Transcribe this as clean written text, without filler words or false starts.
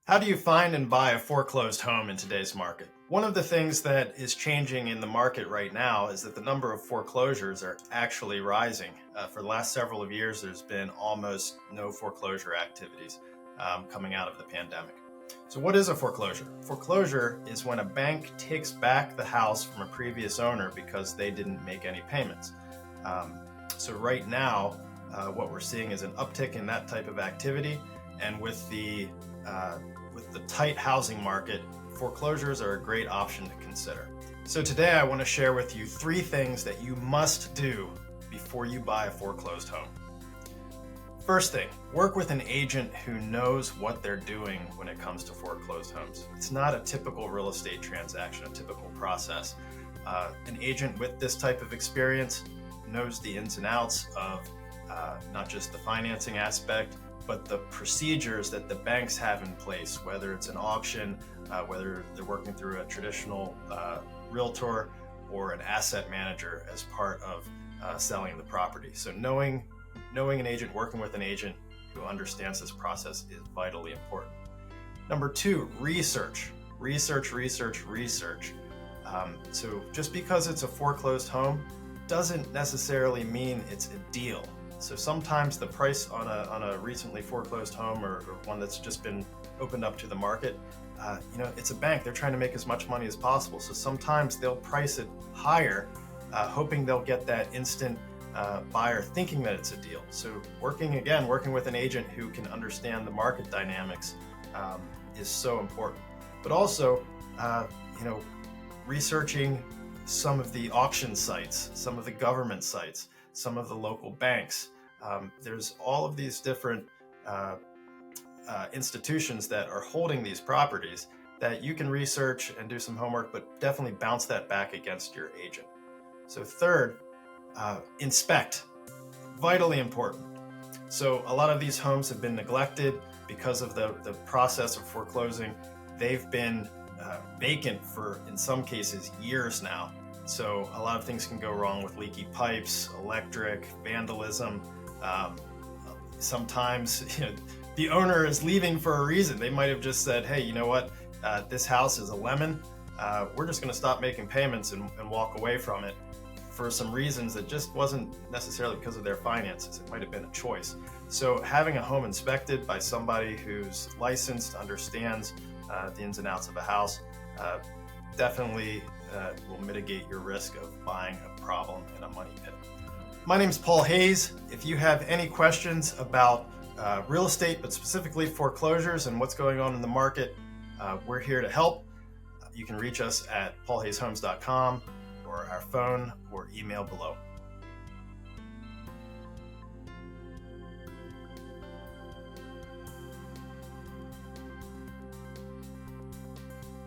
How do you find and buy a foreclosed home in today's market? One of the things that is changing in the market right now is that the number of foreclosures are actually rising. For the last several of years, there's been almost no foreclosure activities coming out of the pandemic. So what is a foreclosure? Foreclosure is when a bank takes back the house from a previous owner because they didn't make any payments. So right now, what we're seeing is an uptick in that type of activity, and with the tight housing market, foreclosures are a great option to consider. So today I want to share with you 3 things that you must do before you buy a foreclosed home. First thing, work with an agent who knows what they're doing when it comes to foreclosed homes. It's not a typical real estate transaction, a typical process. An agent with this type of experience knows the ins and outs of not just the financing aspect, but the procedures that the banks have in place, whether it's an auction, whether they're working through a traditional realtor or an asset manager as part of selling the property. So knowing an agent, working with an agent who understands this process is vitally important. Number 2, research. So just because it's a foreclosed home doesn't necessarily mean it's a deal. So sometimes the price on a recently foreclosed home or one that's just been opened up to the market, it's a bank. They're trying to make as much money as possible. So sometimes they'll price it higher, hoping they'll get that instant buyer thinking that it's a deal. So working with an agent who can understand the market dynamics is so important. But also, researching some of the auction sites, some of the government sites, some of the local banks. There's all of these different institutions that are holding these properties that you can research and do some homework, but definitely bounce that back against your agent. So third, inspect. Vitally important. So a lot of these homes have been neglected because of the process of foreclosing. They've been vacant for, in some cases, years now. So a lot of things can go wrong with leaky pipes, electric, vandalism. Sometimes the owner is leaving for a reason. They might have just said, hey, you know what? This house is a lemon. We're just going to stop making payments and walk away from it for some reasons that just wasn't necessarily because of their finances. It might have been a choice. So having a home inspected by somebody who's licensed, understands the ins and outs of a house, definitely will mitigate your risk of buying a problem in a money pit. My name is Paul Hayes. If you have any questions about real estate, but specifically foreclosures and what's going on in the market, we're here to help. You can reach us at paulhayeshomes.com or our phone or email below.